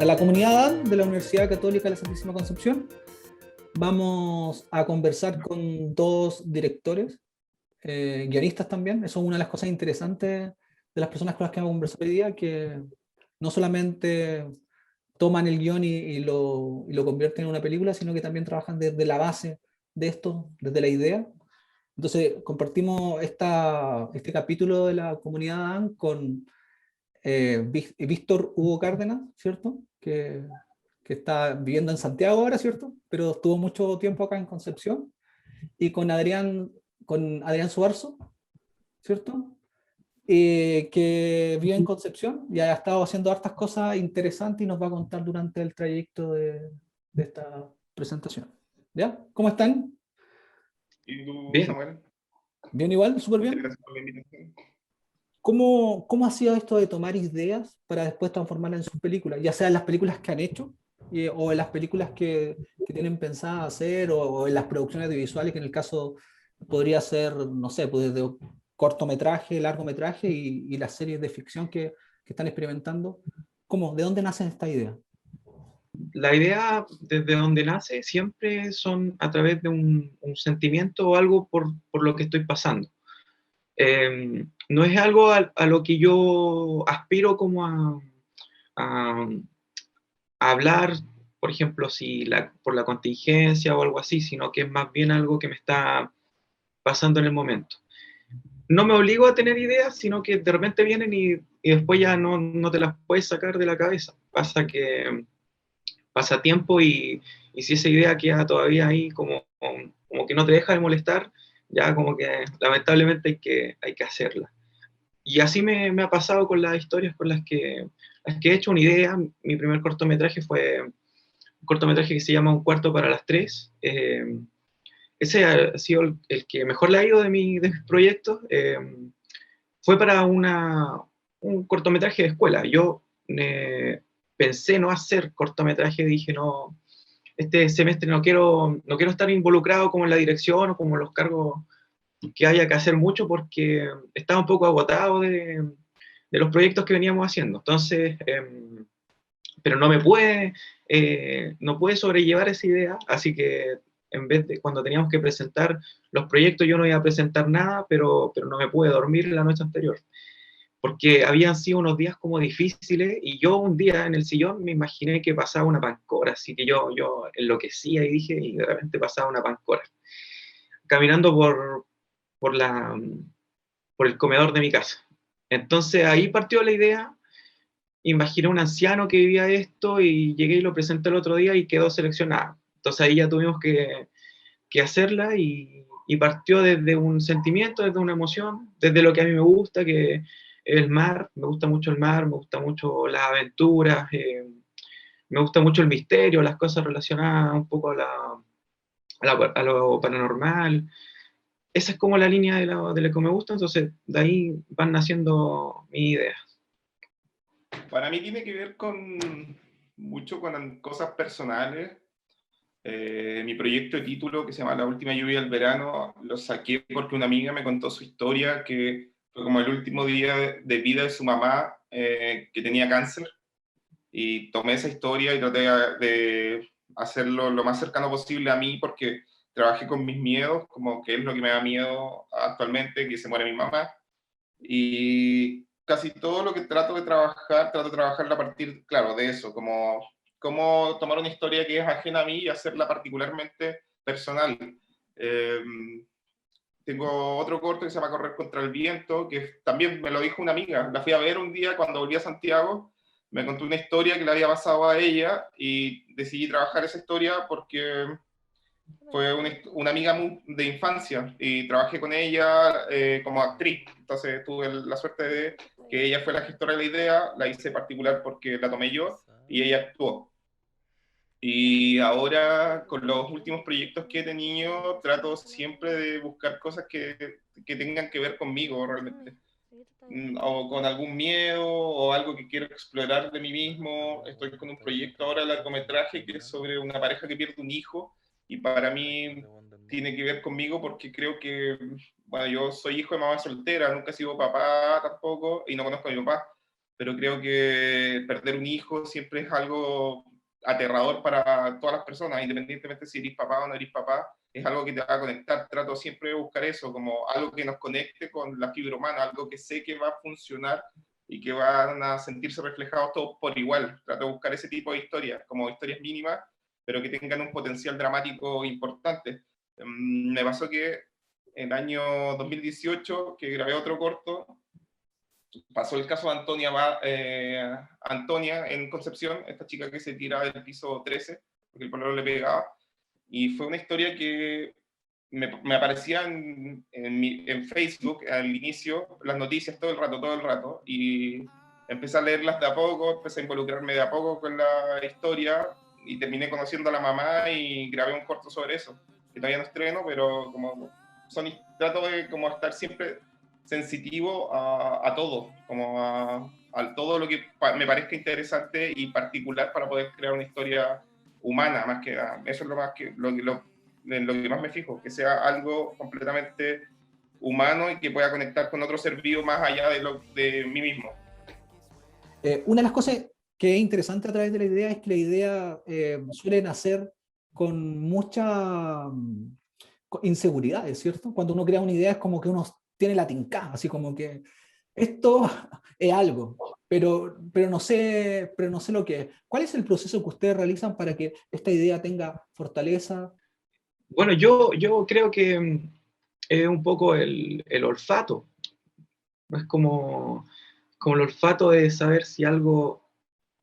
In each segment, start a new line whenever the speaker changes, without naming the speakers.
A la comunidad ADAN de la Universidad Católica de la Santísima Concepción. Vamos a conversar con dos directores, guionistas también. Eso es una de las cosas interesantes de las personas con las que vamos a conversar hoy día, que no solamente toman el guión y lo convierten en una película, sino que también trabajan desde la base de esto, desde la idea. Entonces, compartimos este capítulo de la comunidad ADAN con Víctor Hugo Cárdenas, ¿cierto? Que está viviendo en Santiago ahora, ¿cierto? Pero estuvo mucho tiempo acá en Concepción. Y con Adrián Suarzo, ¿cierto? Que vive en Concepción y ha estado haciendo hartas cosas interesantes y nos va a contar durante el trayecto de esta presentación. ¿Ya? ¿Cómo están?
¿Y tú,
Bien.
Samuel?
¿Bien igual? ¿Súper
Muchas
bien?
gracias por la invitación.
¿Cómo ha sido esto de tomar ideas para después transformarlas en sus películas? Ya sea en las películas que han hecho o en las películas que tienen pensada hacer o en las producciones audiovisuales, que en el caso podría ser, no sé, pues desde cortometraje, largometraje y las series de ficción que están experimentando. ¿Cómo? ¿De dónde nacen estas ideas?
La idea desde donde nace siempre son a través de un sentimiento o algo por lo que estoy pasando. No es algo a lo que yo aspiro como a hablar, por ejemplo, por la contingencia o algo así, sino que es más bien algo que me está pasando en el momento. No me obligo a tener ideas, sino que de repente vienen y después ya no te las puedes sacar de la cabeza. Pasa tiempo y si esa idea queda todavía ahí como que no te deja de molestar, ya como que lamentablemente hay que hacerla. Y así me ha pasado con las historias con las que he hecho una idea. Mi primer cortometraje fue un cortometraje que se llama Un cuarto para las tres. Ese ha sido el que mejor le ha ido de mis proyectos. Fue para un cortometraje de escuela. Yo pensé no hacer cortometraje, dije no, este semestre no quiero estar involucrado como en la dirección o como en los cargos que haya que hacer mucho porque estaba un poco agotado de los proyectos que veníamos haciendo. Entonces, pero no pude sobrellevar esa idea, así que en vez de cuando teníamos que presentar los proyectos, yo no iba a presentar nada, pero no me pude dormir la noche anterior porque habían sido unos días como difíciles y yo un día en el sillón me imaginé que pasaba una pancora, así que yo enloquecía y dije, y de repente pasaba una pancora, caminando por, la, por el comedor de mi casa. Entonces ahí partió la idea, imaginé un anciano que vivía esto y llegué y lo presenté el otro día y quedó seleccionado. Entonces ahí ya tuvimos que hacerla y partió desde un sentimiento, desde una emoción, desde lo que a mí me gusta, que es el mar, me gusta mucho el mar, me gusta mucho las aventuras, me gusta mucho el misterio, las cosas relacionadas un poco a lo paranormal. Esa es como la línea de lo que me gusta, entonces de ahí van naciendo mis ideas.
Para mí tiene que ver mucho con cosas personales. Mi proyecto de título, que se llama La última lluvia del verano, lo saqué porque una amiga me contó su historia, que fue como el último día de vida de su mamá, que tenía cáncer, y tomé esa historia y traté de hacerlo lo más cercano posible a mí, porque trabajé con mis miedos, como que es lo que me da miedo actualmente, que se muere mi mamá, y casi todo lo que trato de trabajarla a partir, claro, de eso, como cómo tomar una historia que es ajena a mí y hacerla particularmente personal. Eh, Tengo otro corto que se llama Correr contra el viento, que también me lo dijo una amiga. La fui a ver un día cuando volví a Santiago, me contó una historia que le había pasado a ella y decidí trabajar esa historia porque fue una amiga de infancia y trabajé con ella como actriz. Entonces tuve la suerte de que ella fue la gestora de la idea, la hice particular porque la tomé yo y ella actuó. Y ahora con los últimos proyectos que he tenido, trato siempre de buscar cosas que tengan que ver conmigo realmente. O con algún miedo o algo que quiero explorar de mí mismo. Estoy con un proyecto ahora, largometraje, que es sobre una pareja que pierde un hijo y para mí tiene que ver conmigo porque creo que, bueno, yo soy hijo de mamá soltera, nunca he sido papá tampoco y no conozco a mi papá, pero creo que perder un hijo siempre es algo aterrador para todas las personas, independientemente si eres papá o no eres papá, es algo que te va a conectar. Trato siempre de buscar eso, como algo que nos conecte con la fibra humana, algo que sé que va a funcionar y que van a sentirse reflejados todos por igual. Trato de buscar ese tipo de historias, como historias mínimas, pero que tengan un potencial dramático importante. Me pasó que en el año 2018, que grabé otro corto, pasó el caso de Antonia en Concepción, esta chica que se tira del piso 13, porque el pololo le pegaba, y fue una historia que me aparecía en Facebook al inicio, las noticias todo el rato, y empecé a leerlas de a poco, empecé a involucrarme de a poco con la historia, y terminé conociendo a la mamá y grabé un corto sobre eso, que todavía no estreno, pero como trato de como estar siempre sensitivo a todo, como a todo lo que me parezca interesante y particular para poder crear una historia humana, más que nada. Eso es lo que más me fijo, que sea algo completamente humano y que pueda conectar con otro ser vivo más allá de mí mismo.
Una de las cosas que es interesante a través de la idea es que la idea suele nacer con mucha inseguridades, ¿cierto? Cuando uno crea una idea es como que uno tiene la tincada, así como que esto es algo, pero no sé lo que es. ¿Cuál es el proceso que ustedes realizan para que esta idea tenga fortaleza?
Bueno, yo creo que es un poco el olfato. Es como el olfato de saber si algo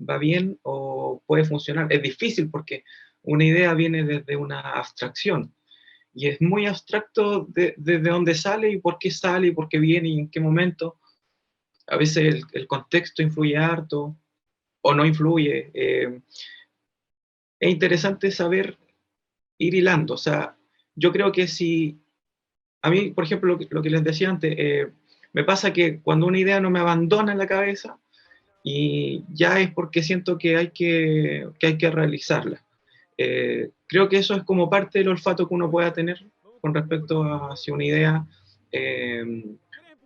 va bien o puede funcionar. Es difícil porque una idea viene desde una abstracción y es muy abstracto desde dónde sale y por qué viene y en qué momento. A veces el contexto influye harto o no influye. Es interesante saber ir hilando. O sea, yo creo que si a mí, por ejemplo, lo que les decía antes, me pasa que cuando una idea no me abandona en la cabeza, y ya es porque siento que hay que realizarla. Creo que eso es como parte del olfato que uno pueda tener con respecto a si una idea, eh,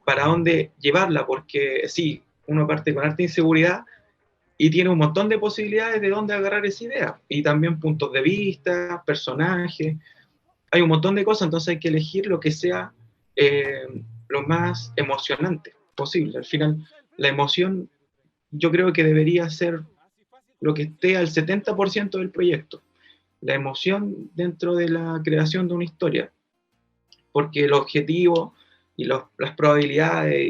para dónde llevarla, porque sí, uno parte con harta inseguridad y tiene un montón de posibilidades de dónde agarrar esa idea, y también puntos de vista, personajes, hay un montón de cosas, entonces hay que elegir lo que sea eh, lo más emocionante posible. Al final, la emoción yo creo que debería ser lo que esté al 70% del proyecto, la emoción dentro de la creación de una historia, porque el objetivo y las probabilidades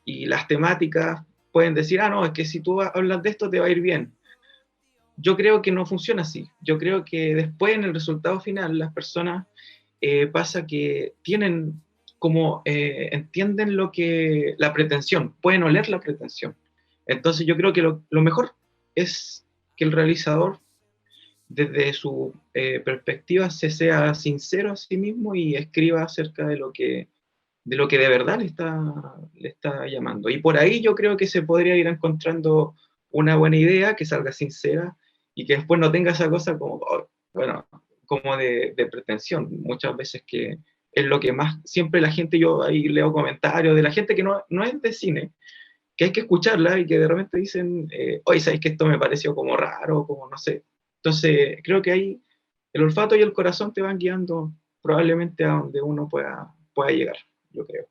y las temáticas pueden decir, ah, no, es que si tú hablas de esto te va a ir bien. Yo creo que no funciona así. Yo creo que después en el resultado final las personas pasa que tienen como entienden la pretensión, pueden oler la pretensión. Entonces yo creo que lo mejor es que el realizador desde su perspectiva se sea sincero a sí mismo y escriba acerca de lo que de verdad le está llamando. Y por ahí yo creo que se podría ir encontrando una buena idea que salga sincera y que después no tenga esa cosa como, oh, bueno, como de pretensión. Muchas veces que es lo que más, siempre la gente, yo ahí leo comentarios de la gente que no es de cine, que hay que escucharla y que de repente dicen, oye, ¿sabéis que esto me pareció como raro, como no sé? Entonces, creo que ahí el olfato y el corazón te van guiando probablemente a donde uno pueda llegar, yo creo.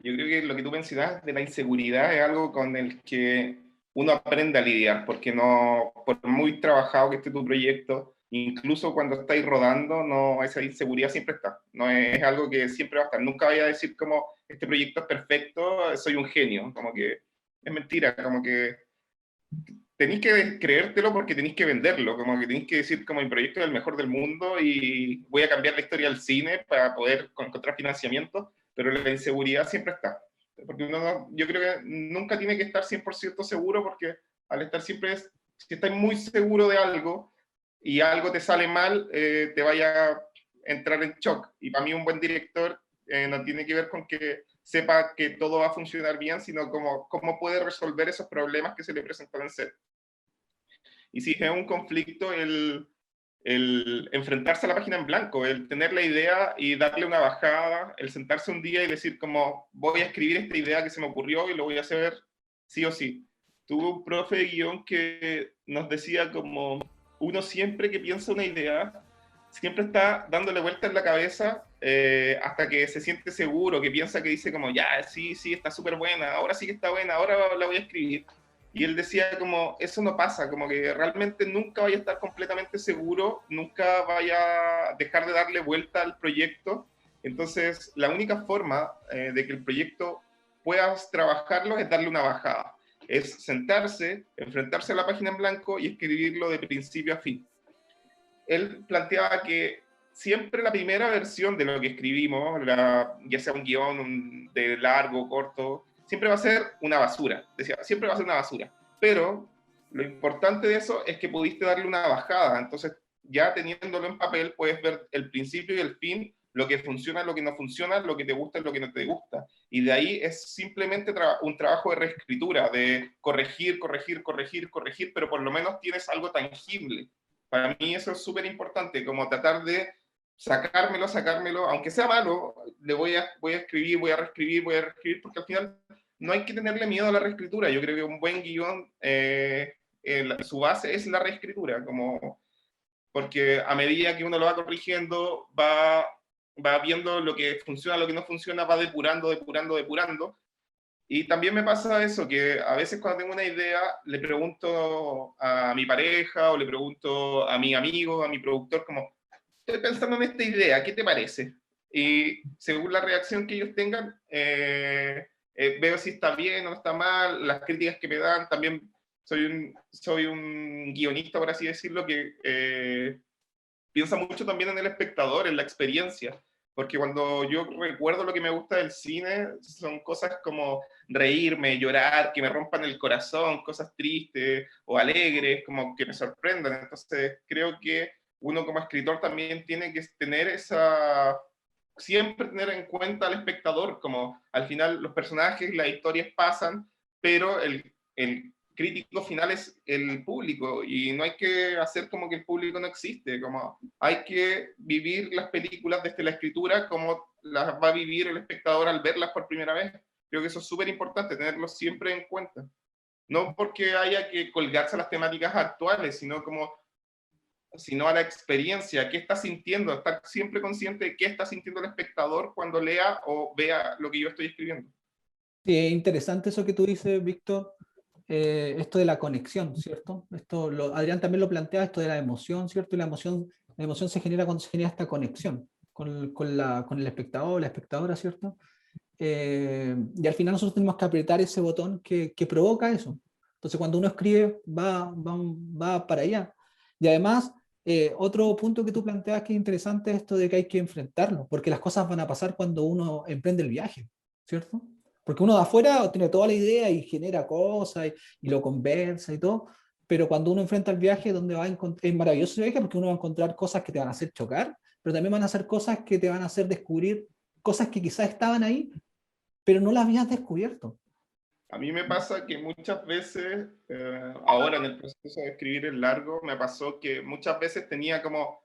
Yo creo que lo que tú mencionas de la inseguridad es algo con el que uno aprende a lidiar, porque no, por muy trabajado que esté tu proyecto, incluso cuando estáis rodando, no, esa inseguridad siempre está. No es algo que siempre va a estar. Nunca vaya a decir como, este proyecto es perfecto, soy un genio. Como que es mentira, como que tenéis que creértelo porque tenéis que venderlo, como que tenéis que decir como mi proyecto es el mejor del mundo y voy a cambiar la historia del cine para poder encontrar financiamiento, pero la inseguridad siempre está. Porque yo creo que nunca tiene que estar 100% seguro porque al estar siempre, si estás muy seguro de algo y algo te sale mal, te vaya a entrar en shock. Y para mí un buen director no tiene que ver con que sepa que todo va a funcionar bien, sino cómo puede resolver esos problemas que se le presentan en set. Y si es un conflicto, el enfrentarse a la página en blanco, el tener la idea y darle una bajada, el sentarse un día y decir como voy a escribir esta idea que se me ocurrió y lo voy a hacer sí o sí. Tuve un profe de guión que nos decía como uno siempre que piensa una idea, siempre está dándole vuelta en la cabeza hasta que se siente seguro, que piensa que dice como ya, sí, sí, está súper buena, ahora sí que está buena, ahora la voy a escribir. Y él decía como, eso no pasa, como que realmente nunca vaya a estar completamente seguro, nunca vaya a dejar de darle vuelta al proyecto. Entonces, la única forma de que el proyecto puedas trabajarlo es darle una bajada. Es sentarse, enfrentarse a la página en blanco y escribirlo de principio a fin. Él planteaba que siempre la primera versión de lo que escribimos, ya sea un guión de largo, corto, siempre va a ser una basura. Decía, siempre va a ser una basura. Pero lo importante de eso es que pudiste darle una bajada. Entonces, ya teniéndolo en papel, puedes ver el principio y el fin, lo que funciona, lo que no funciona, lo que te gusta y lo que no te gusta. Y de ahí es simplemente un trabajo de reescritura, de corregir, corregir, corregir, corregir, pero por lo menos tienes algo tangible. Para mí eso es súper importante, como tratar de sacármelo, aunque sea malo, voy a escribir, voy a reescribir, porque al final no hay que tenerle miedo a la reescritura. Yo creo que un buen guión, su base es la reescritura, como, porque a medida que uno lo va corrigiendo, va viendo lo que funciona, lo que no funciona, va depurando, depurando, depurando. Y también me pasa eso, que a veces cuando tengo una idea, le pregunto a mi pareja o le pregunto a mi amigo, a mi productor, como, estoy pensando en esta idea, ¿qué te parece? Y según la reacción que ellos tengan, veo si está bien o no está mal, las críticas que me dan, también soy un guionista, por así decirlo, que piensa mucho también en el espectador, en la experiencia, porque cuando yo recuerdo lo que me gusta del cine, son cosas como reírme, llorar, que me rompan el corazón, cosas tristes o alegres, como que me sorprendan. Entonces creo que uno como escritor también tiene que tener siempre tener en cuenta al espectador, como al final los personajes, las historias pasan, pero el crítico final es el público y no hay que hacer como que el público no existe, como hay que vivir las películas desde la escritura como las va a vivir el espectador al verlas por primera vez. Creo que eso es súper importante, tenerlo siempre en cuenta. No porque haya que colgarse a las temáticas actuales, sino a la experiencia, qué está sintiendo, estar siempre consciente de qué está sintiendo el espectador cuando lea o vea lo que yo estoy escribiendo.
Sí, es interesante eso que tú dices, Víctor, esto de la conexión, ¿cierto? Adrián también lo plantea, esto de la emoción, ¿cierto? Y la emoción se genera cuando se genera esta conexión con el espectador, la espectadora, ¿cierto? Y al final nosotros tenemos que apretar ese botón que provoca eso. Entonces cuando uno escribe va para allá. Y además, otro punto que tú planteas que es interesante es esto de que hay que enfrentarlo, porque las cosas van a pasar cuando uno emprende el viaje, ¿cierto? Porque uno de afuera tiene toda la idea y genera cosas y lo conversa y todo, pero cuando uno enfrenta el viaje, donde va a es maravilloso el viaje porque uno va a encontrar cosas que te van a hacer chocar, pero también van a hacer cosas que te van a hacer descubrir cosas que quizás estaban ahí, pero no las habías descubierto.
A mí me pasa que muchas veces, ahora en el proceso de escribir el largo, me pasó que muchas veces tenía como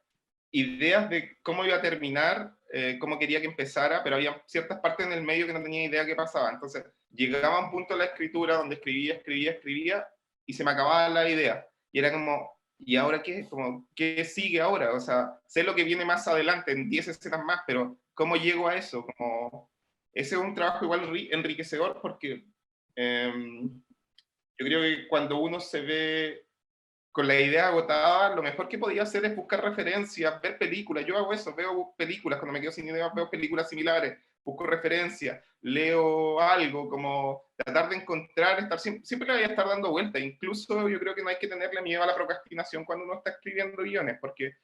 ideas de cómo iba a terminar, cómo quería que empezara, pero había ciertas partes en el medio que no tenía idea qué pasaba. Entonces llegaba un punto en la escritura donde escribía y se me acababa la idea. Y era como, ¿y ahora qué? Como, ¿qué sigue ahora? O sea, sé lo que viene más adelante, en 10 escenas más, pero ¿cómo llego a eso? Como, ese es un trabajo igual enriquecedor porque yo creo que cuando uno se ve con la idea agotada, lo mejor que podía hacer es buscar referencias, ver películas. Yo hago eso, veo películas, cuando me quedo sin ideas, veo películas similares, busco referencias, leo algo, como tratar de encontrar, siempre le voy a estar dando vueltas. Incluso yo creo que no hay que tenerle miedo a la procrastinación cuando uno está escribiendo guiones, porque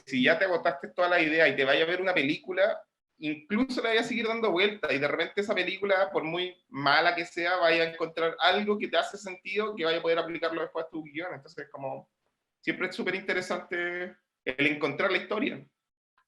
si ya te agotaste toda la idea y te vaya a ver una película, incluso le vaya a seguir dando vueltas y de repente esa película, por muy mala que sea, vaya a encontrar algo que te hace sentido que vaya a poder aplicarlo después a tu guión. Entonces, como siempre es súper interesante el encontrar la historia.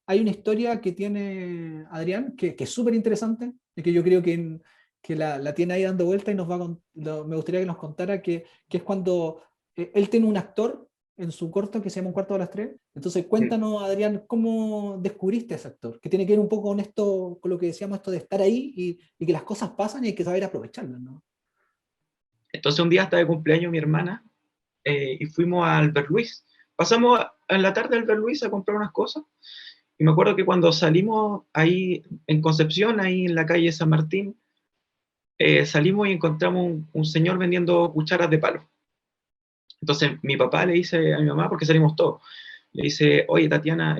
Hay una historia que tiene Adrián, que es súper interesante, y que yo creo que la tiene ahí dando vuelta y me gustaría que nos contara que es cuando él tiene un actor en su corto que se llama Un cuarto de las tres. Entonces, cuéntanos, Adrián, ¿cómo descubriste a ese actor? Que tiene que ver un poco con esto, con lo que decíamos, esto de estar ahí y que las cosas pasan y hay que saber aprovecharlas, ¿no?
Entonces un día estaba de cumpleaños mi hermana y fuimos a Albert Luis. Pasamos en la tarde a Albert Luis a comprar unas cosas. Y me acuerdo que cuando salimos ahí en Concepción, ahí en la calle San Martín, salimos y encontramos un señor vendiendo cucharas de palo. Entonces mi papá le dice a mi mamá, porque salimos todos, le dice, oye Tatiana,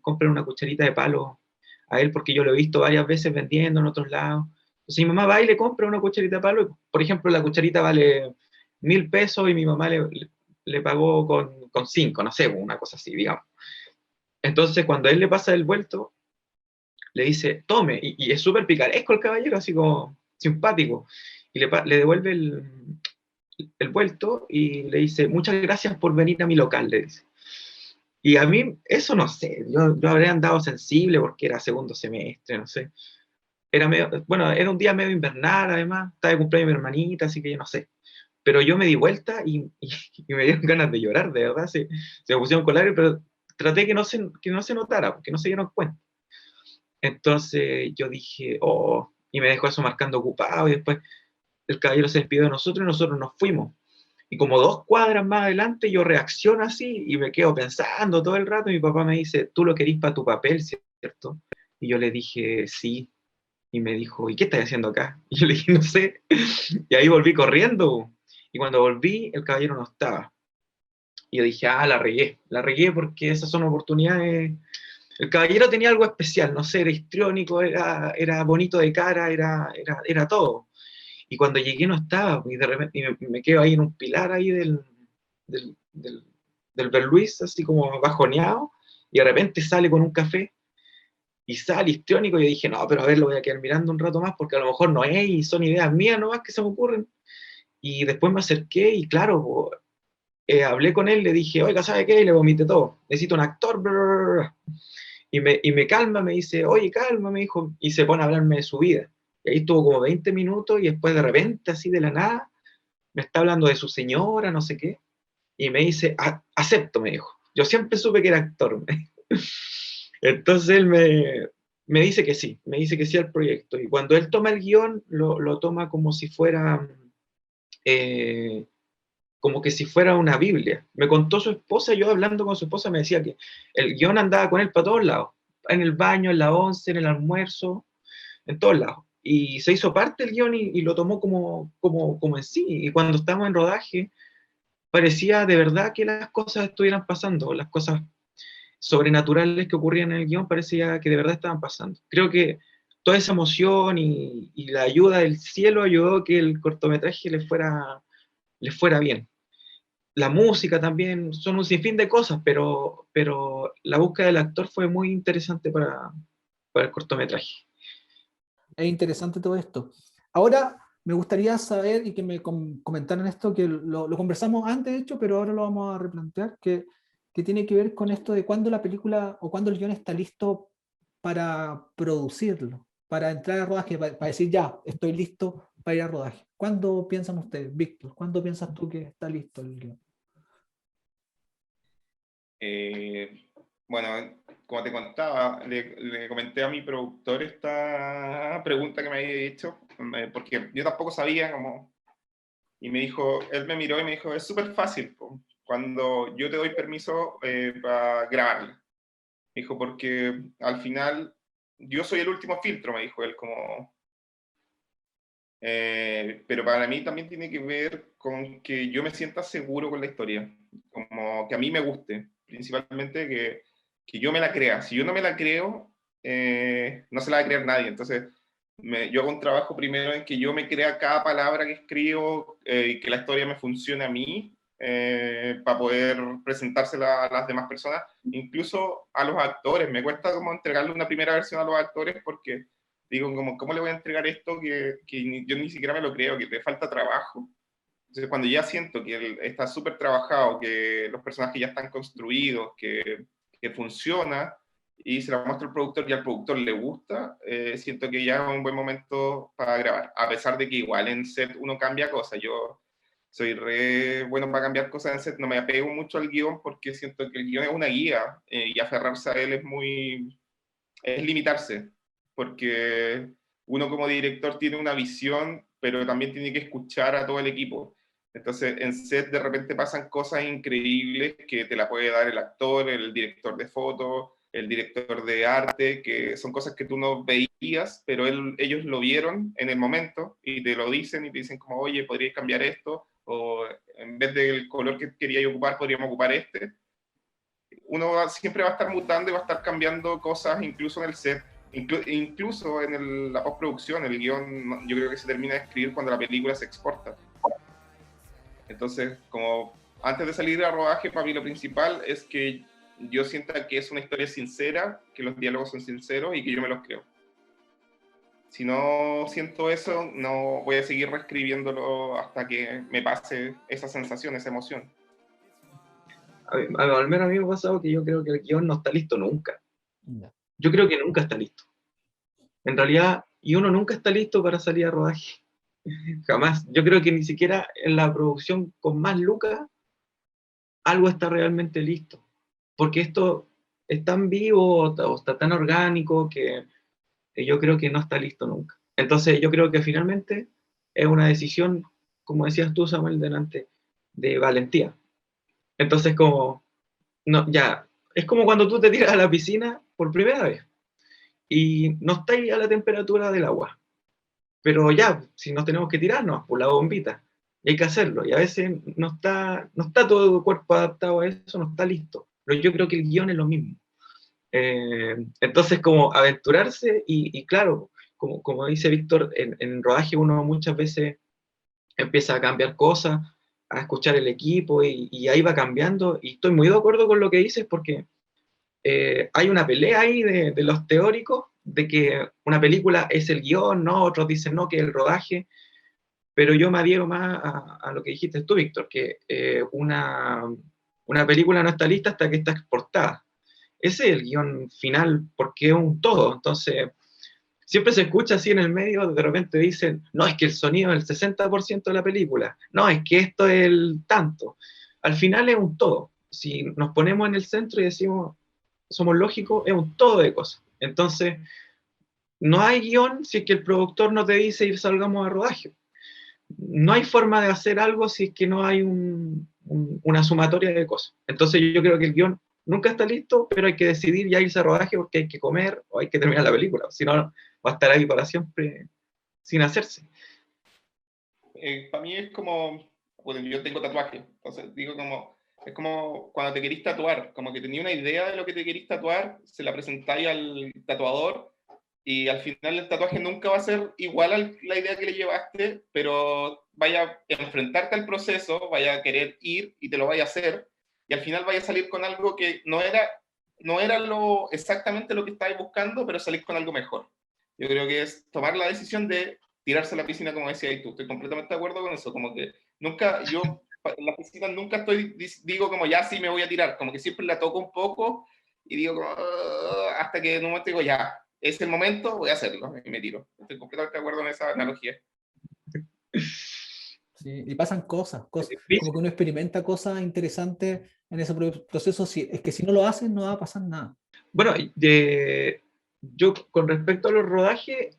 compren una cucharita de palo a él porque yo lo he visto varias veces vendiendo en otros lados. Entonces mi mamá va y le compra una cucharita de palo. Y, por ejemplo, la cucharita vale 1.000 pesos y mi mamá le pagó con 5, no sé, una cosa así, digamos. Entonces cuando él le pasa el vuelto, le dice, tome, y es súper picaresco el caballero, así como simpático, y le devuelve el vuelto y le dice, muchas gracias por venir a mi local, le dice. Y a mí, eso no sé, yo habría andado sensible porque era segundo semestre, no sé. Era medio, bueno, era un día medio invernal, además, estaba de cumpleaños mi hermanita, así que yo no sé. Pero yo me di vuelta y me dieron ganas de llorar, de verdad, se me pusieron colores, pero traté que no se notara, porque no se dieron cuenta. Entonces yo dije, oh, y me dejó eso marcando ocupado, y después el caballero se despidió de nosotros y nosotros nos fuimos. Y como 2 cuadras más adelante yo reacciono así y me quedo pensando todo el rato y mi papá me dice, tú lo querís para tu papel, ¿cierto? Y yo le dije, sí. Y me dijo, ¿y qué estás haciendo acá? Y yo le dije, no sé. Y ahí volví corriendo. Y cuando volví, el caballero no estaba. Y yo dije, ah, la regué porque esas son oportunidades. El caballero tenía algo especial, no sé, era histriónico, era bonito de cara, era todo. Y cuando llegué no estaba, y de repente me quedo ahí en un pilar ahí del Berluis, así como bajoneado, y de repente sale con un café, y sale histriónico, y yo dije, no, pero a ver, lo voy a quedar mirando un rato más, porque a lo mejor no es, y son ideas mías nomás que se me ocurren. Y después me acerqué, y claro, hablé con él, le dije, oiga, ¿sabe qué? Y le vomité todo, necesito un actor, brr. Y me calma, me dice, oye, calma, me dijo, y se pone a hablarme de su vida. Y ahí estuvo como 20 minutos, y después de repente, así de la nada, me está hablando de su señora, no sé qué, y me dice, acepto, me dijo. Yo siempre supe que era actor. Entonces él me dice que sí, me dice que sí al proyecto. Y cuando él toma el guión, lo toma como si fuera, eh, como que si fuera una Biblia. Me contó su esposa, yo hablando con su esposa me decía que el guión andaba con él para todos lados, en el baño, en la once, en el almuerzo, en todos lados. Y se hizo parte del guión y lo tomó como en sí. Y cuando estábamos en rodaje, parecía de verdad que las cosas estuvieran pasando, las cosas sobrenaturales que ocurrían en el guión parecía que de verdad estaban pasando. Creo que toda esa emoción y la ayuda del cielo ayudó a que el cortometraje le fuera bien. La música también, son un sinfín de cosas, pero la búsqueda del actor fue muy interesante para el cortometraje.
Es interesante todo esto. Ahora, me gustaría saber y que me comentaran esto, que lo conversamos antes, de hecho, pero ahora lo vamos a replantear, que tiene que ver con esto de cuándo la película o cuándo el guión está listo para producirlo, para entrar a rodaje, para decir, ya, estoy listo para ir a rodaje. ¿Cuándo piensan ustedes, Víctor? ¿Cuándo piensas tú que está listo el guión?
Bueno, como te contaba, le comenté a mi productor esta pregunta que me había hecho, porque yo tampoco sabía cómo, y me dijo, él me miró y me dijo, es súper fácil, po, cuando yo te doy permiso para grabarla. Me dijo, porque al final yo soy el último filtro, me dijo él, como... pero para mí también tiene que ver con que yo me sienta seguro con la historia, como que a mí me guste, principalmente que yo me la crea. Si yo no me la creo, no se la va a creer nadie. Entonces, yo hago un trabajo primero en que yo me crea cada palabra que escribo y que la historia me funcione a mí para poder presentársela a las demás personas, incluso a los actores. Me cuesta como entregarle una primera versión a los actores porque digo, como, ¿cómo le voy a entregar esto que yo ni siquiera me lo creo, que te falta trabajo? Entonces, cuando ya siento que está súper trabajado, que los personajes ya están construidos, que funciona, y se la muestra al productor y al productor le gusta, siento que ya es un buen momento para grabar. A pesar de que igual en set uno cambia cosas. Yo soy re bueno para cambiar cosas en set, no me apego mucho al guión porque siento que el guión es una guía y aferrarse a él es limitarse, porque uno como director tiene una visión, pero también tiene que escuchar a todo el equipo. Entonces, en set de repente pasan cosas increíbles que te la puede dar el actor, el director de foto, el director de arte, que son cosas que tú no veías, pero ellos lo vieron en el momento y te lo dicen y te dicen como, oye, podrías cambiar esto, o en vez del color que quería ocupar, podríamos ocupar este. Uno siempre va a estar mutando y va a estar cambiando cosas, incluso en el set, incluso en la postproducción, el guión, yo creo que se termina de escribir cuando la película se exporta. Entonces, como antes de salir a rodaje, para mí lo principal es que yo sienta que es una historia sincera, que los diálogos son sinceros y que yo me los creo. Si no siento eso, no voy a seguir reescribiéndolo hasta que me pase esa sensación, esa emoción.
Al menos a mí me ha pasado que yo creo que el guión no está listo nunca.
Ya.
Yo creo que nunca está listo. En realidad, y uno nunca está listo para salir a rodaje. Jamás. Yo creo que ni siquiera en la producción con más lucas algo está realmente listo. Porque esto es tan vivo o está tan orgánico que yo creo que no está listo nunca. Entonces yo creo que finalmente es una decisión, como decías tú, Samuel, delante, de valentía. Entonces como, no, ya, es como cuando tú te tiras a la piscina por primera vez y no estáis a la temperatura del agua. Pero ya, si nos tenemos que tirarnos por la bombita, y hay que hacerlo, y a veces no está todo el cuerpo adaptado a eso, no está listo. Pero yo creo que el guión es lo mismo. Entonces, como aventurarse, y claro, como dice Víctor, en rodaje uno muchas veces empieza a cambiar cosas, a escuchar el equipo, y ahí va cambiando, y estoy muy de acuerdo con lo que dices, porque hay una pelea ahí de los teóricos, de que una película es el guión, ¿no? Otros dicen no, que el rodaje, pero yo me adhiero más a lo que dijiste tú, Víctor, que una película no está lista hasta que está exportada. Ese es el guión final, porque es un todo. Entonces, siempre se escucha así en el medio, de repente dicen, no, es que el sonido es el 60% de la película, no, es que esto es el tanto. Al final es un todo. Si nos ponemos en el centro y decimos, somos lógicos, es un todo de cosas. Entonces, no hay guión si es que el productor no te dice ir salgamos a rodaje. No hay forma de hacer algo si es que no hay una sumatoria de cosas. Entonces yo creo que el guión nunca está listo, pero hay que decidir ya irse a rodaje porque hay que comer o hay que terminar la película, si no va a estar ahí para siempre sin hacerse.
Para mí es como, bueno, yo tengo tatuaje, entonces digo como, es como cuando te querís tatuar, como que tenía una idea de lo que te querís tatuar, se la presentáis al tatuador y al final el tatuaje nunca va a ser igual a la idea que le llevaste, pero vaya a enfrentarte al proceso, vaya a querer ir y te lo vaya a hacer, y al final vaya a salir con algo que no era exactamente lo que estabas buscando, pero salir con algo mejor. Yo creo que es tomar la decisión de tirarse a la piscina, como decías tú. Estoy completamente de acuerdo con eso. Como que nunca, yo en la piscina nunca digo como ya sí me voy a tirar. Como que siempre la toco un poco y digo como, hasta que en un momento digo ya, es el momento, voy a hacerlo y me tiro. Estoy completamente de acuerdo en esa analogía.
Sí, y pasan cosas, como que uno experimenta cosas interesantes en ese proceso. Es que si no lo hacen, no va a pasar nada.
Bueno, yo con respecto a los rodajes,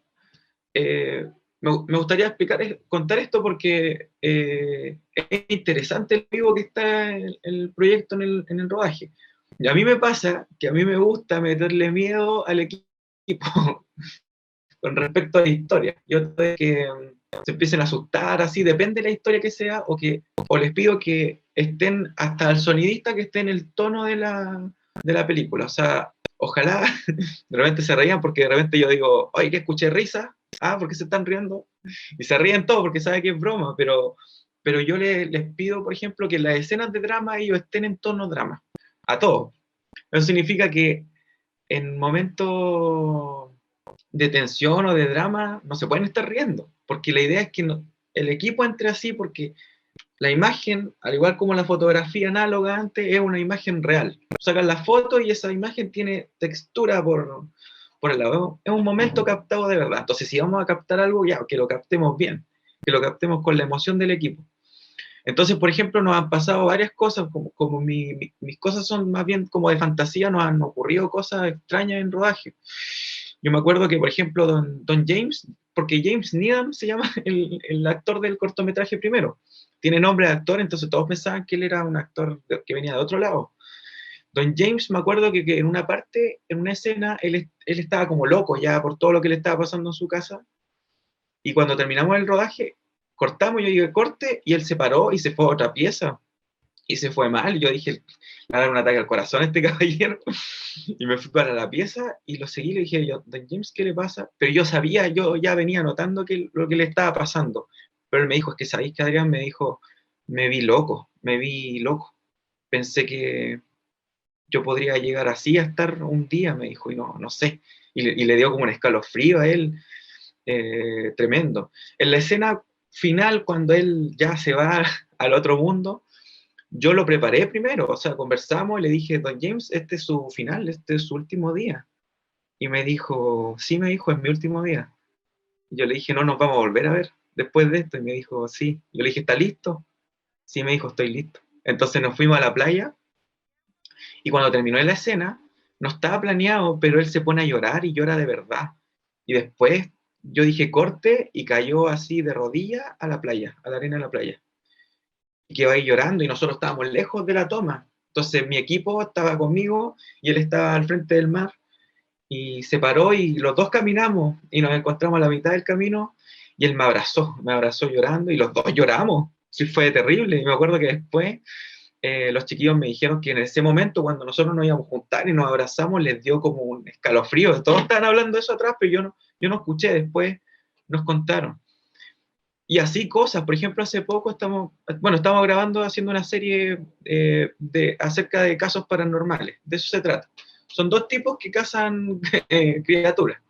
me gustaría contar esto porque es interesante el vivo que está el proyecto en el rodaje. Y a mí me pasa que a mí me gusta meterle miedo al equipo con respecto a la historia. Yo de que se empiecen a asustar, así, depende de la historia que sea, o les pido que estén, hasta el sonidista, que esté en el tono de la película. O sea, ojalá de repente se reían porque de repente yo digo, oye, que escuché risa, porque se están riendo, y se ríen todos porque saben que es broma, pero yo les pido, por ejemplo, que en las escenas de drama ellos estén en tono drama, a todos. Eso significa que en momentos de tensión o de drama no se pueden estar riendo, porque la idea es que el equipo entre así, porque la imagen, al igual como la fotografía análoga antes, es una imagen real. Sacan la foto y esa imagen tiene textura por el lado. Es un momento captado de verdad. Entonces, si vamos a captar algo, ya, que lo captemos bien, que lo captemos con la emoción del equipo. Entonces, por ejemplo, nos han pasado varias cosas, como mis cosas son más bien como de fantasía, nos han ocurrido cosas extrañas en rodaje. Yo me acuerdo que, por ejemplo, Don James, porque James Needham se llama el actor del cortometraje primero, tiene nombre de actor, entonces todos pensaban que él era un actor que venía de otro lado. Don James, me acuerdo que en una parte, en una escena, él estaba como loco ya por todo lo que le estaba pasando en su casa, y cuando terminamos el rodaje, cortamos, yo dije corte, y él se paró y se fue a otra pieza, y se fue mal, y yo dije, le va a dar un ataque al corazón a este caballero, y me fui para la pieza, y lo seguí, le dije yo, Don James, ¿qué le pasa? Pero yo sabía, yo ya venía notando lo que le estaba pasando, pero él me dijo, es que sabéis que Adrián, me dijo, me vi loco, pensé que yo podría llegar así a estar un día, me dijo, y no sé, y le dio como un escalofrío a él, tremendo. En la escena final, cuando él ya se va al otro mundo, yo lo preparé primero, o sea, conversamos y le dije, Don James, este es su final, este es su último día. Y me dijo, sí, me dijo, es mi último día. Y yo le dije, no nos vamos a volver a ver después de esto. Y me dijo, sí. Yo le dije, ¿está listo? Sí, me dijo, estoy listo. Entonces nos fuimos a la playa y cuando terminó la escena, no estaba planeado, pero él se pone a llorar y llora de verdad. Y después yo dije corte y cayó así de rodillas a la playa, a la arena de la playa. Y quedó ahí llorando y nosotros estábamos lejos de la toma. Entonces mi equipo estaba conmigo y él estaba al frente del mar y se paró y los dos caminamos y nos encontramos a la mitad del camino y él me abrazó llorando y los dos lloramos. Sí, fue terrible. Y me acuerdo que después los chiquillos me dijeron que en ese momento, cuando nosotros nos íbamos a juntar y nos abrazamos, les dio como un escalofrío. Todos estaban hablando de eso atrás, pero yo no escuché, después nos contaron. Y así cosas, por ejemplo, hace poco estamos grabando, haciendo una serie acerca de casos paranormales, de eso se trata. Son dos tipos que cazan criaturas.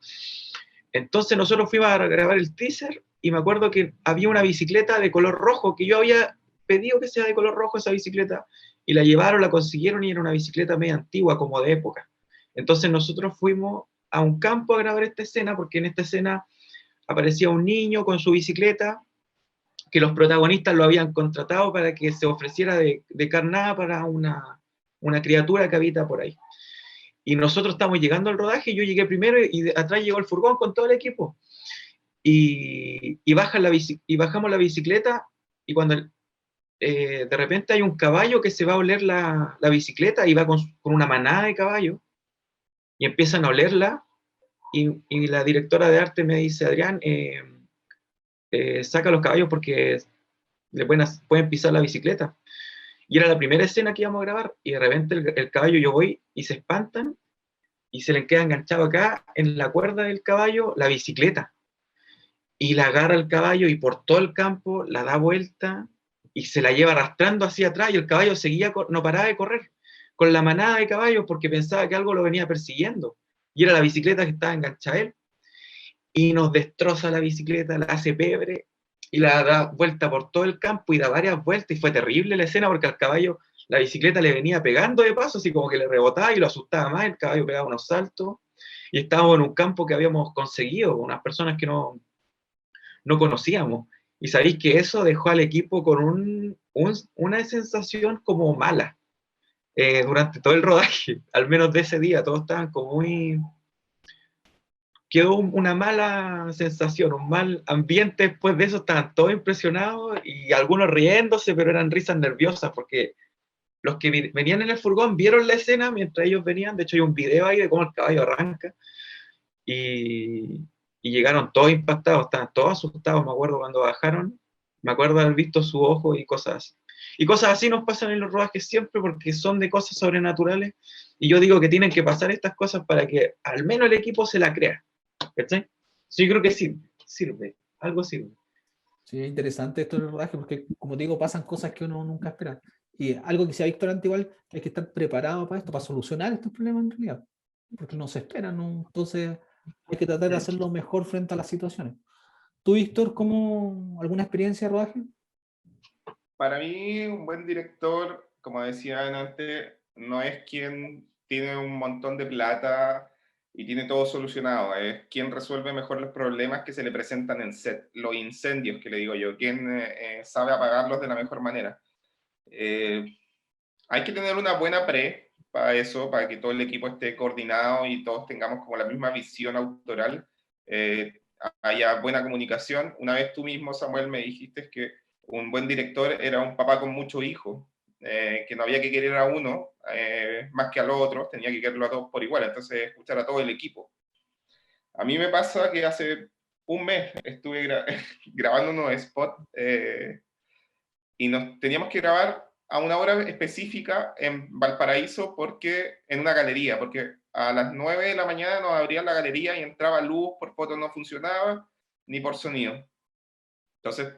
Entonces nosotros fuimos a grabar el teaser y me acuerdo que había una bicicleta de color rojo que yo había pedido que sea de color rojo esa bicicleta y la llevaron, la consiguieron y era una bicicleta media antigua, como de época. Entonces nosotros fuimos a un campo a grabar esta escena porque en esta escena aparecía un niño con su bicicleta que los protagonistas lo habían contratado para que se ofreciera de carnada para una criatura que habita por ahí. Y nosotros estamos llegando al rodaje, yo llegué primero y atrás llegó el furgón con todo el equipo. Y bajamos la bicicleta y cuando de repente hay un caballo que se va a oler la bicicleta y va con una manada de caballos y empiezan a olerla y la directora de arte me dice, Adrián, saca los caballos porque pueden pisar la bicicleta. Y era la primera escena que íbamos a grabar y de repente el caballo, yo voy y se espantan y se le queda enganchado acá en la cuerda del caballo la bicicleta y la agarra el caballo y por todo el campo la da vuelta y se la lleva arrastrando hacia atrás y el caballo seguía, no paraba de correr con la manada de caballos porque pensaba que algo lo venía persiguiendo y era la bicicleta que estaba enganchada a él y nos destroza la bicicleta, la hace pebre y la da vuelta por todo el campo y da varias vueltas y fue terrible la escena porque al caballo la bicicleta le venía pegando de paso, así como que le rebotaba y lo asustaba más, el caballo pegaba unos saltos y estábamos en un campo que habíamos conseguido, unas personas que no conocíamos. Y sabéis que eso dejó al equipo con una sensación como mala durante todo el rodaje, al menos de ese día, todos estaban como muy... Quedó una mala sensación, un mal ambiente después de eso, estaban todos impresionados y algunos riéndose, pero eran risas nerviosas porque los que venían en el furgón vieron la escena mientras ellos venían, de hecho hay un video ahí de cómo el caballo arranca y, y llegaron todos impactados, estaban todos asustados, me acuerdo cuando bajaron, me acuerdo haber visto su ojo y cosas así. Y cosas así nos pasan en los rodajes siempre porque son de cosas sobrenaturales y yo digo que tienen que pasar estas cosas para que al menos el equipo se la crea. ¿Cachai? Sí, yo creo que sirve, algo sirve.
Sí, es interesante esto del rodaje porque, como te digo, pasan cosas que uno nunca espera. Y algo que se ha visto antes igual, que hay que estar preparado para esto, para solucionar estos problemas en realidad. Porque no se esperan, ¿no? Entonces hay que tratar de hacerlo mejor frente a las situaciones. ¿Tú, Víctor, cómo alguna experiencia de rodaje?
Para mí, un buen director, como decía antes, no es quien tiene un montón de plata y tiene todo solucionado. Es quien resuelve mejor los problemas que se le presentan en set, los incendios que le digo yo, quien sabe apagarlos de la mejor manera. Hay que tener una buena pre para eso, para que todo el equipo esté coordinado y todos tengamos como la misma visión autoral, haya buena comunicación. Una vez tú mismo, Samuel, me dijiste que un buen director era un papá con muchos hijos, que no había que querer a uno más que a los otros, tenía que quererlo a todos por igual, entonces escuchar a todo el equipo. A mí me pasa que hace un mes estuve grabando unos spots y nos teníamos que grabar a una hora específica en Valparaíso en una galería, porque a las 9 de la mañana nos abrían la galería y entraba luz, por foto no funcionaba, ni por sonido. Entonces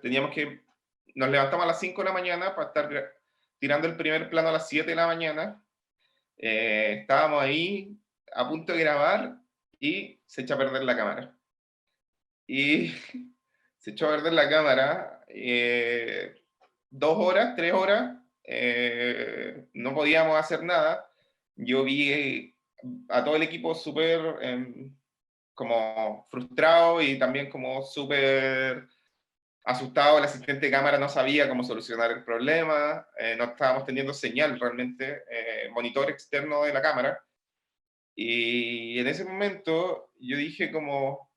nos levantamos a las 5 de la mañana para estar tirando el primer plano a las 7 de la mañana. Estábamos ahí a punto de grabar y se echó a perder la cámara. Y se echó a perder la cámara. 2 horas, 3 horas, no podíamos hacer nada. Yo vi a todo el equipo súper como frustrado y también como súper asustado. El asistente de cámara no sabía cómo solucionar el problema, no estábamos teniendo señal realmente, monitor externo de la cámara. Y en ese momento yo dije como,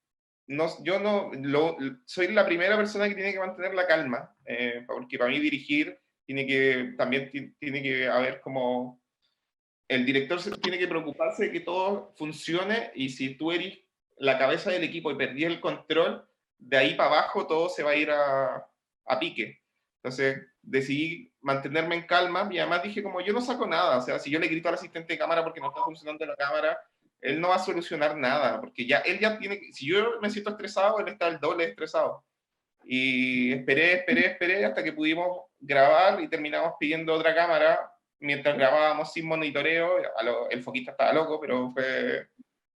no, yo no, soy la primera persona que tiene que mantener la calma, porque para mí dirigir también tiene que haber como, el director tiene que preocuparse de que todo funcione, y si tú eres la cabeza del equipo y perdí el control, de ahí para abajo todo se va a ir a pique. Entonces decidí mantenerme en calma, y además dije como, yo no saco nada, o sea, si yo le grito al asistente de cámara porque no está funcionando la cámara, él no va a solucionar nada, porque él ya tiene, si yo me siento estresado, él está el doble estresado. Y esperé hasta que pudimos grabar y terminamos pidiendo otra cámara mientras grabábamos sin monitoreo. El foquista estaba loco, pero fue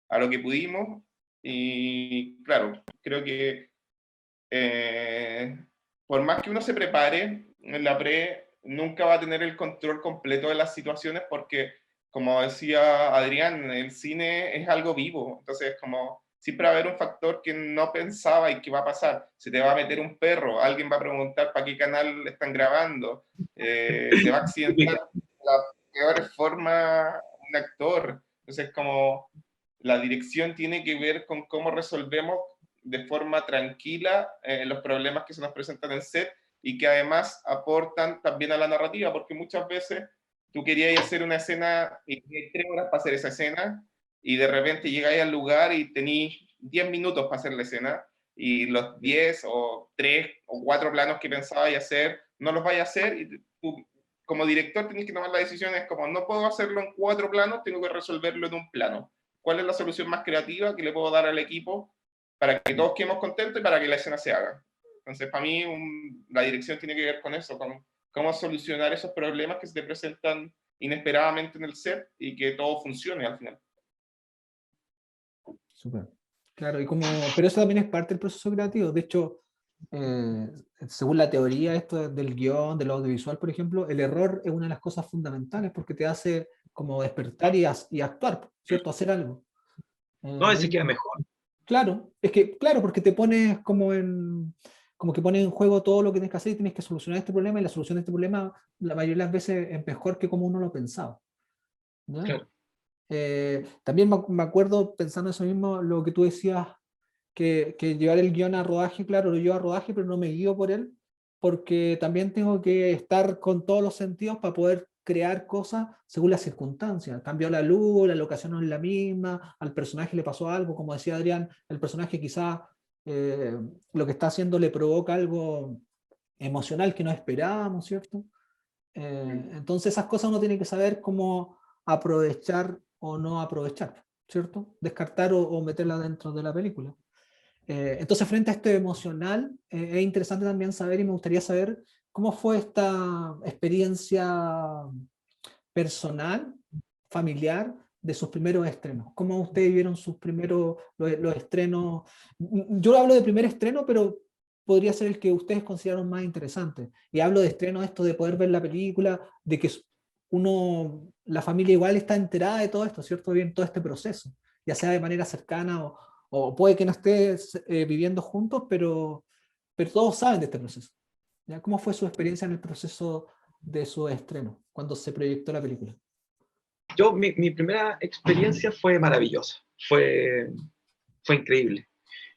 a lo que pudimos. Y claro, creo que por más que uno se prepare en la pre, nunca va a tener el control completo de las situaciones, porque, como decía Adrián, el cine es algo vivo. Entonces, como siempre va a haber un factor que no pensaba y que va a pasar. Se te va a meter un perro, alguien va a preguntar para qué canal están grabando, se va a accidentar de la peor forma un actor. Entonces, como la dirección tiene que ver con cómo resolvemos de forma tranquila los problemas que se nos presentan en set, y que además aportan también a la narrativa, porque muchas veces tú querías hacer una escena y tenías 3 horas para hacer esa escena, y de repente llegáis al lugar y tenéis 10 minutos para hacer la escena, y los 10 o 3 o 4 planos que pensabas hacer, no los vais a hacer, y tú como director tienes que tomar la decisión, es como, no puedo hacerlo en 4 planos, tengo que resolverlo en un plano. ¿Cuál es la solución más creativa que le puedo dar al equipo para que todos quedemos contentos y para que la escena se haga? Entonces, para mí, la dirección tiene que ver con eso, con cómo solucionar esos problemas que se te presentan inesperadamente en el set y que todo funcione al final.
Súper. Claro, pero eso también es parte del proceso creativo. De hecho, según la teoría esto del guión, del audiovisual, por ejemplo, el error es una de las cosas fundamentales, porque te hace como despertar y actuar, ¿cierto? Hacer algo.
No, ese queda mejor.
Claro, claro, porque te pones como que pones en juego todo lo que tienes que hacer y tienes que solucionar este problema, y la solución de este problema la mayoría de las veces es mejor que como uno lo pensaba. ¿No?
Claro.
También me acuerdo, pensando eso mismo, lo que tú decías, que llevar el guión a rodaje, claro, lo llevo a rodaje, pero no me guío por él, porque también tengo que estar con todos los sentidos para poder crear cosas según las circunstancias. Cambió la luz, la locación no es la misma, al personaje le pasó algo, como decía Adrián, el personaje quizás lo que está haciendo le provoca algo emocional que no esperábamos, ¿cierto? Entonces esas cosas uno tiene que saber cómo aprovechar o no aprovechar, ¿cierto? Descartar o meterla dentro de la película. Entonces, frente a esto emocional, es interesante también saber, y me gustaría saber, cómo fue esta experiencia personal, familiar, de sus primeros estrenos. ¿Cómo ustedes vieron sus primeros, los estrenos? Yo hablo de primer estreno, pero podría ser el que ustedes consideraron más interesante. Y hablo de estreno, esto de poder ver la película, de que la familia igual está enterada de todo esto, ¿cierto? Bien, todo este proceso. ya sea de manera cercana o puede que no estés viviendo juntos, pero todos saben de este proceso. ¿Ya? ¿Cómo fue su experiencia en el proceso de su estreno, cuando se proyectó la película?
Mi primera experiencia fue maravillosa, fue increíble.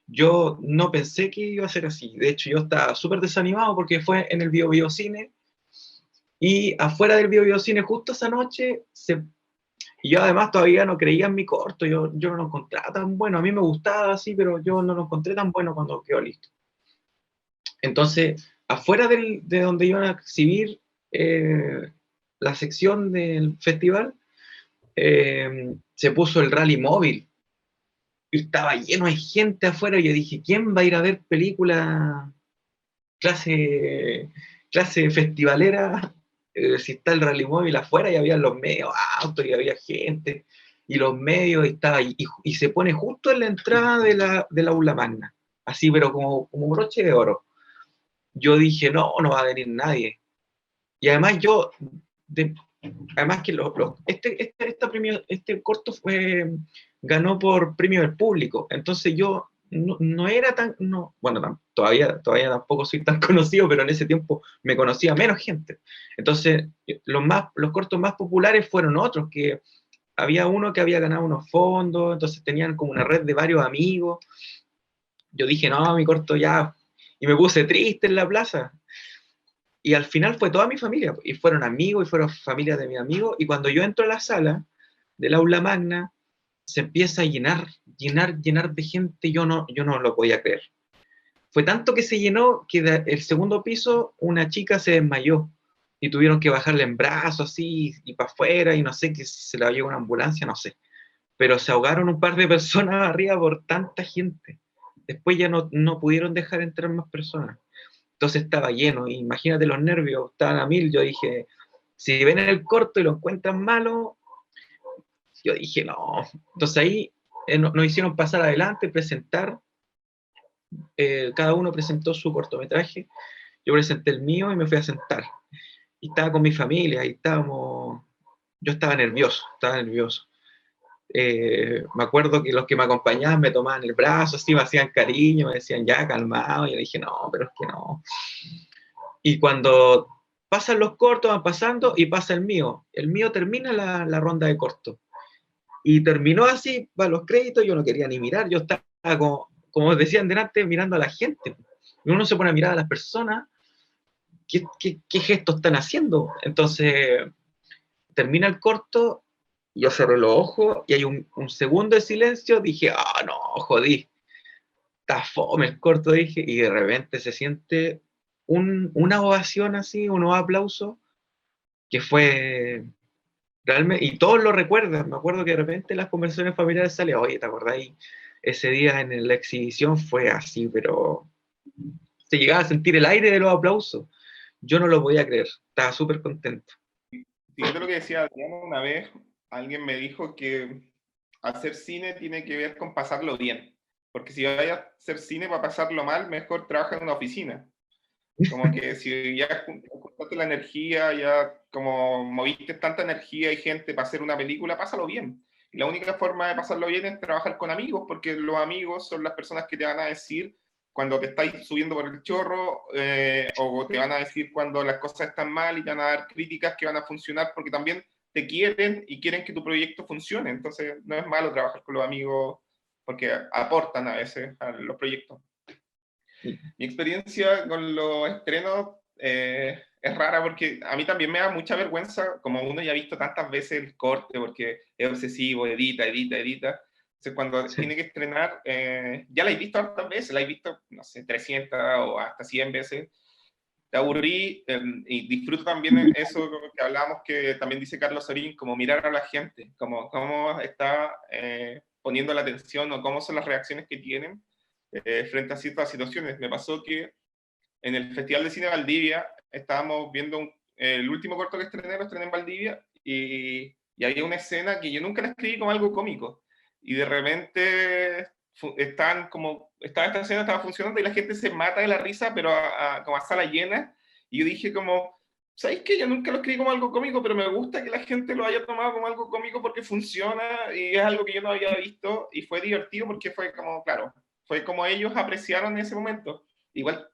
Yo no pensé que iba a ser así. De hecho, yo estaba súper desanimado porque fue en el Bio Bio Cine y afuera del Bio Bio Cine justo esa noche y yo además todavía no creía en mi corto, yo no lo encontraba tan bueno. A mí me gustaba así, pero yo no lo encontré tan bueno cuando quedó listo. Entonces, afuera de donde iban a exhibir la sección del festival, se puso el rally móvil y estaba lleno de gente afuera y yo dije, ¿quién va a ir a ver película clase festivalera? Si está el rally móvil afuera y había los medios, autos y había gente y los medios y estaba y se pone justo en la entrada de la aula magna, así pero como broche de oro. Yo dije, no, no va a venir nadie. Y además de, además que este corto ganó por premio del público, entonces yo no era tan, no, bueno, todavía tampoco soy tan conocido, pero en ese tiempo me conocía menos gente. Entonces, los cortos más populares fueron otros, que había uno que había ganado unos fondos, entonces tenían como una red de varios amigos. Yo dije, no, mi corto ya, y me puse triste en la plaza. Y al final fue toda mi familia, y fueron amigos, y fueron familias de mis amigos, y cuando yo entro a la sala del aula magna, se empieza a llenar de gente, yo no lo podía creer. Fue tanto que se llenó que el segundo piso una chica se desmayó, y tuvieron que bajarla en brazos así, y para afuera, y no sé, que se la llevó una ambulancia, no sé. Pero se ahogaron un par de personas arriba por tanta gente. Después ya no pudieron dejar entrar más personas. Entonces estaba lleno, imagínate los nervios, estaban a mil. Yo dije, si ven el corto y lo encuentran malo, yo dije, no. Entonces ahí nos hicieron pasar adelante, presentar, cada uno presentó su cortometraje, yo presenté el mío y me fui a sentar. Y estaba con mi familia, yo estaba nervioso. Me acuerdo que los que me acompañaban me tomaban el brazo, así me hacían cariño, me decían ya, calmado, y yo dije, no, pero es que no. Y cuando pasan los cortos, van pasando y pasa el mío. El mío termina la ronda de cortos. Y terminó así, para los créditos, yo no quería ni mirar, yo estaba como decían delante, mirando a la gente. Y uno se pone a mirar a las personas, ¿qué gestos están haciendo? Entonces, termina el corto, yo cerré los ojos y hay un segundo de silencio, dije, no, jodí, está fome el corto, dije, y de repente se siente una ovación así, unos aplausos, que fue realmente, y todos lo recuerdan. Me acuerdo que de repente en las conversaciones familiares sale, oye, ¿te acordáis? Ese día en la exhibición fue así, pero se llegaba a sentir el aire de los aplausos. Yo no lo podía creer, estaba súper contento.
Siguiendo lo que decía Adrián, una vez alguien me dijo que hacer cine tiene que ver con pasarlo bien, porque si vayas a hacer cine para pasarlo mal, mejor trabaja en una oficina. Como que si ya juntaste la energía, ya como moviste tanta energía y gente para hacer una película, pásalo bien. Y la única forma de pasarlo bien es trabajar con amigos, porque los amigos son las personas que te van a decir cuando te estáis subiendo por el chorro, o te van a decir cuando las cosas están mal y te van a dar críticas que van a funcionar, porque también te quieren y quieren que tu proyecto funcione. Entonces no es malo trabajar con los amigos porque aportan a veces a los proyectos. Mi experiencia con los estrenos es rara porque a mí también me da mucha vergüenza, como uno ya ha visto tantas veces el corte, porque es obsesivo, edita. Entonces, cuando
Sí.
tiene que estrenar, ya la he visto tantas veces, la he visto, no sé, 300 o hasta 100 veces. Te aburrí, y disfruto también eso que hablábamos, que también dice Carlos Sorín, como mirar a la gente, como cómo está poniendo la atención o cómo son las reacciones que tienen frente a ciertas situaciones. Me pasó que en el Festival de Cine de Valdivia estábamos viendo el último corto que lo estrené en Valdivia, y había una escena que yo nunca la escribí como algo cómico, y de repente esta escena estaba funcionando y la gente se mata de la risa, pero como a sala llena, y yo dije como, ¿sabéis que yo nunca lo escribí como algo cómico, pero me gusta que la gente lo haya tomado como algo cómico porque funciona y es algo que yo no había visto y fue divertido porque fue como, claro, fue como ellos apreciaron en ese momento. Igual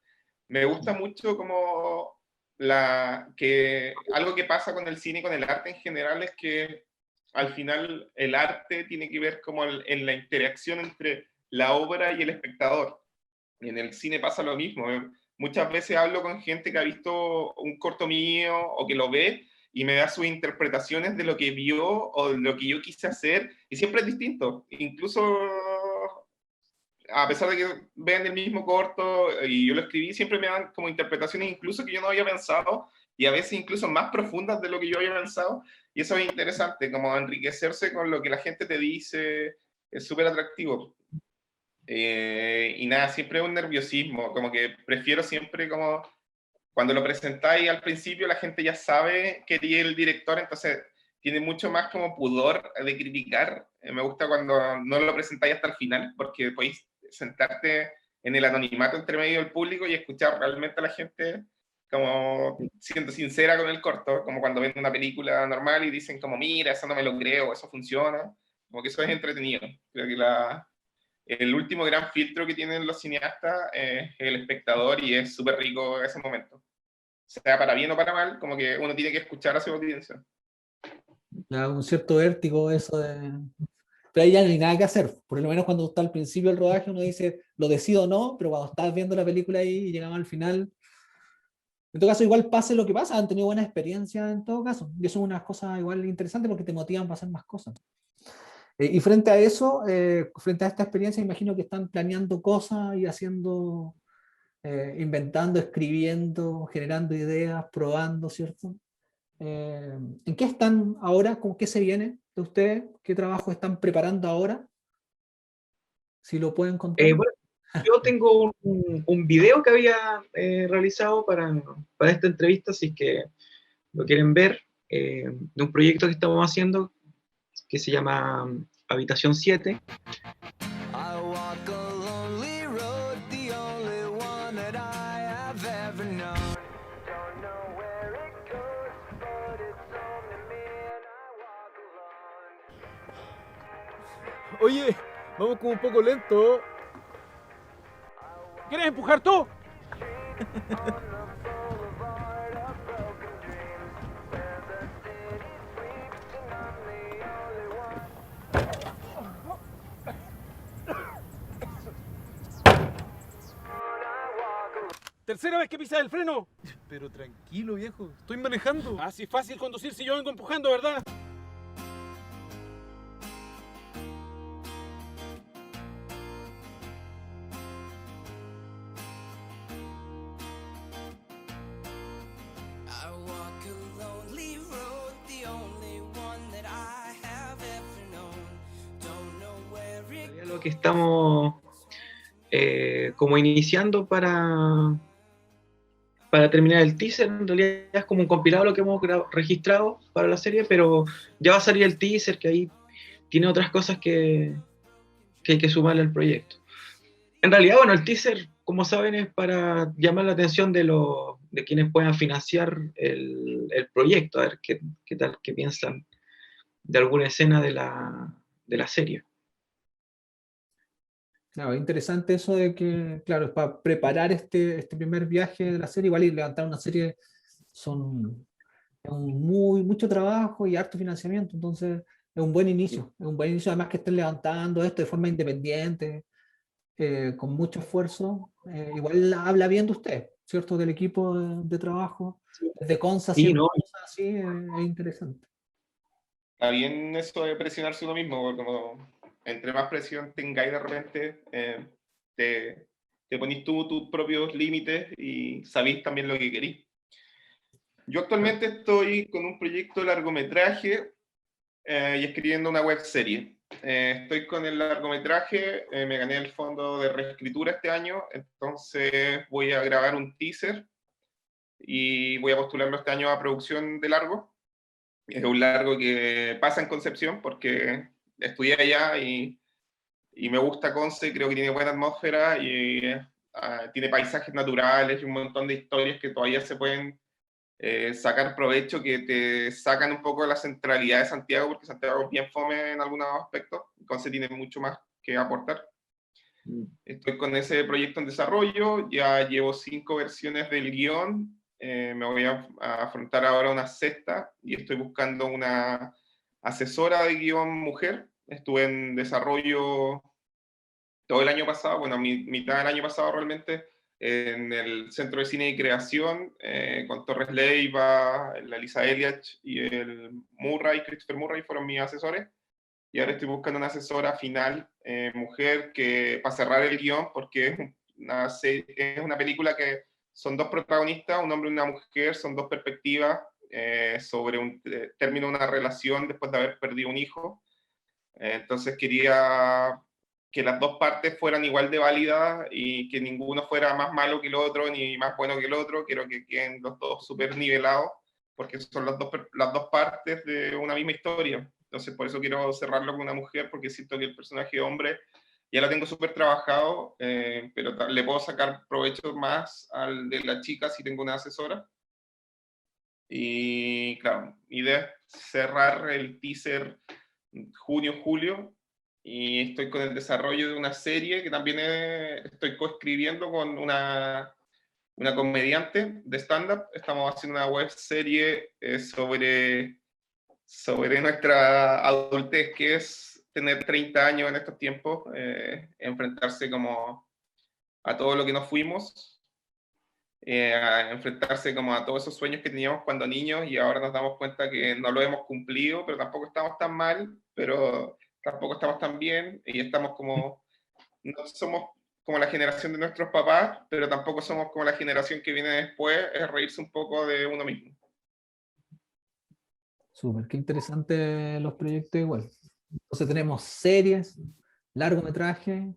me gusta mucho como algo que pasa con el cine y con el arte en general es que al final el arte tiene que ver como en la interacción entre la obra y el espectador. Y en el cine pasa lo mismo. Muchas veces hablo con gente que ha visto un corto mío o que lo ve y me da sus interpretaciones de lo que vio o de lo que yo quise hacer y siempre es distinto. Incluso a pesar de que vean el mismo corto y yo lo escribí, siempre me dan como interpretaciones incluso que yo no había pensado y a veces incluso más profundas de lo que yo había pensado. Y eso es interesante, como enriquecerse con lo que la gente te dice, es súper atractivo. Y nada, siempre es un nerviosismo, como que prefiero siempre como cuando lo presentáis al principio la gente ya sabe que eres el director, entonces tiene mucho más como pudor de criticar. Me gusta cuando no lo presentáis hasta el final, porque podéis sentarte en el anonimato entre medio del público y escuchar realmente a la gente como siendo sincera con el corto, como cuando ven una película normal y dicen como, mira, eso no me lo creo, eso funciona, como que eso es entretenido. Creo que el último gran filtro que tienen los cineastas es el espectador y es súper rico ese momento. Sea para bien o para mal, como que uno tiene que escuchar a su audiencia.
Da un cierto vértigo eso de... Pero ahí ya no hay nada que hacer. Por lo menos cuando está al principio del rodaje uno dice, lo decido o no, pero cuando estás viendo la película ahí y llegamos al final, en todo caso igual pase lo que pasa, han tenido buena experiencia en todo caso. Y eso es una cosa igual interesante porque te motivan para hacer más cosas. Y frente a eso, frente a esta experiencia, imagino que están planeando cosas y haciendo, inventando, escribiendo, generando ideas, probando, ¿cierto? ¿En qué están ahora? ¿Con qué se viene de ustedes? ¿Qué trabajo están preparando ahora? Si lo pueden contar.
Bueno, yo tengo un video que había realizado para esta entrevista, así que lo quieren ver, de un proyecto que estamos haciendo que se llama Habitación 7. I walk a lonely road, the only one that I have ever known. Don't know where it goes, but it's only me and I walk alone.
Oye, vamos como un poco lento. ¿Quieres empujar tú? Tercera vez que pisas el freno.
Pero tranquilo, viejo. Estoy manejando.
Así fácil conducir si yo vengo empujando, ¿verdad?
Lo que estamos como iniciando para terminar el teaser, en realidad es como un compilado lo que hemos registrado para la serie, pero ya va a salir el teaser, que ahí tiene otras cosas que hay que sumarle al proyecto. En realidad, bueno, el teaser, como saben, es para llamar la atención de quienes puedan financiar el proyecto, a ver qué piensan de alguna escena de la serie.
Claro, interesante eso de que, claro, para preparar este primer viaje de la serie, igual y levantar una serie es mucho trabajo y harto financiamiento, entonces es un buen inicio además que estén levantando esto de forma independiente, con mucho esfuerzo, igual habla bien de usted, ¿cierto? Del equipo de trabajo, desde Consa
Sí,
haciendo
¿no?
cosas así, es interesante.
Está bien eso de presionarse uno mismo, porque como entre más presión tengáis de repente, te ponís tú tus propios límites y sabéis también lo que queréis. Yo actualmente estoy con un proyecto de largometraje y escribiendo una web serie. Estoy con el largometraje, me gané el fondo de reescritura este año, entonces voy a grabar un teaser y voy a postularlo este año a producción de largo. Es un largo que pasa en Concepción porque estudié allá y me gusta Conce, creo que tiene buena atmósfera y tiene paisajes naturales y un montón de historias que todavía se pueden sacar provecho, que te sacan un poco de la centralidad de Santiago, porque Santiago es bien fome en algunos aspectos, entonces tiene mucho más que aportar. Estoy con ese proyecto en desarrollo, ya llevo 5 versiones del guión, me voy a afrontar ahora una sexta y estoy buscando una asesora de guión mujer. Estuve en desarrollo todo el año pasado, bueno, mitad del año pasado realmente, en el Centro de Cine y Creación, con Torres Leiva, la Lisa Eliach y el Murray, Christopher Murray fueron mis asesores. Y ahora estoy buscando una asesora final, mujer, que para cerrar el guión, porque es una película que son 2 protagonistas, un hombre y una mujer, son 2 perspectivas sobre un término de una relación después de haber perdido un hijo. Entonces quería que las 2 partes fueran igual de válidas y que ninguno fuera más malo que el otro ni más bueno que el otro. Quiero que queden los 2 súper nivelados, porque son las dos partes de una misma historia. Entonces por eso quiero cerrarlo con una mujer, porque siento que el personaje de hombre ya lo tengo súper trabajado, pero le puedo sacar provecho más al de la chica si tengo una asesora. Y claro, mi idea es cerrar el teaser junio, julio, y estoy con el desarrollo de una serie que también estoy coescribiendo con una comediante de stand-up. Estamos haciendo una web serie sobre nuestra adultez, que es tener 30 años en estos tiempos, enfrentarse como a todo lo que nos fuimos, a enfrentarse como a todos esos sueños que teníamos cuando niños y ahora nos damos cuenta que no lo hemos cumplido, pero tampoco estamos tan mal, pero tampoco estamos tan bien, y estamos como, no somos como la generación de nuestros papás, pero tampoco somos como la generación que viene después, es reírse un poco de uno mismo.
Súper, qué interesante los proyectos igual. Entonces tenemos series, largometraje,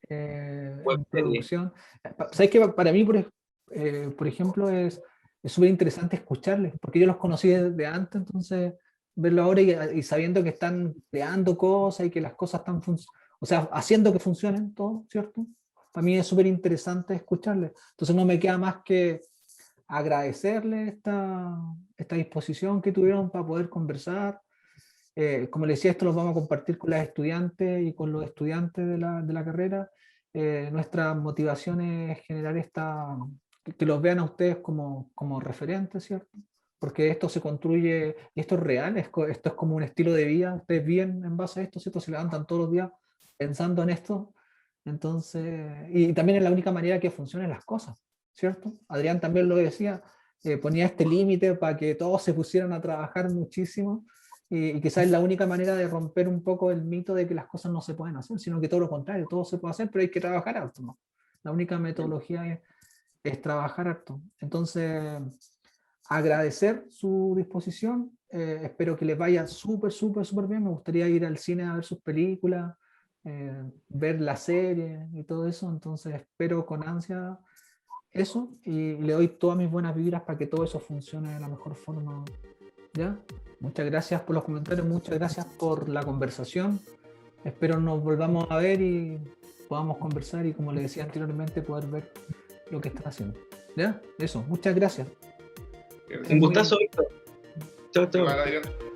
Web serie.
producción. ¿Sabes qué? Para mí, por ejemplo, es súper interesante escucharles, porque yo los conocí desde antes, entonces verlo ahora y sabiendo que están creando cosas y que las cosas están, o sea, haciendo que funcionen todo, ¿cierto? Para mí es súper interesante escucharles. Entonces no me queda más que agradecerles esta disposición que tuvieron para poder conversar. Como les decía, esto lo vamos a compartir con las estudiantes y con los estudiantes de la carrera. Nuestra motivación es generar que los vean a ustedes como referentes, ¿cierto? Porque esto se construye, y esto es real, esto es como un estilo de vida, ustedes viven en base a esto, ¿cierto? Se levantan todos los días pensando en esto, entonces, y también es la única manera que funcionen las cosas, ¿cierto? Adrián también lo decía, ponía este límite para que todos se pusieran a trabajar muchísimo, y quizás es la única manera de romper un poco el mito de que las cosas no se pueden hacer, sino que todo lo contrario, todo se puede hacer, pero hay que trabajar harto, ¿no? La única metodología es trabajar harto. Entonces, agradecer su disposición, espero que les vaya súper, súper, súper bien, me gustaría ir al cine a ver sus películas, ver la serie y todo eso, entonces espero con ansia eso y le doy todas mis buenas vibras para que todo eso funcione de la mejor forma. ¿Ya? Muchas gracias por los comentarios, muchas gracias por la conversación. Espero nos volvamos a ver y podamos conversar y, como les decía anteriormente, poder ver lo que están haciendo. ¿Ya? Eso, muchas gracias.
Un gustazo, Víctor. Chao, chao.
Igual, Adrián.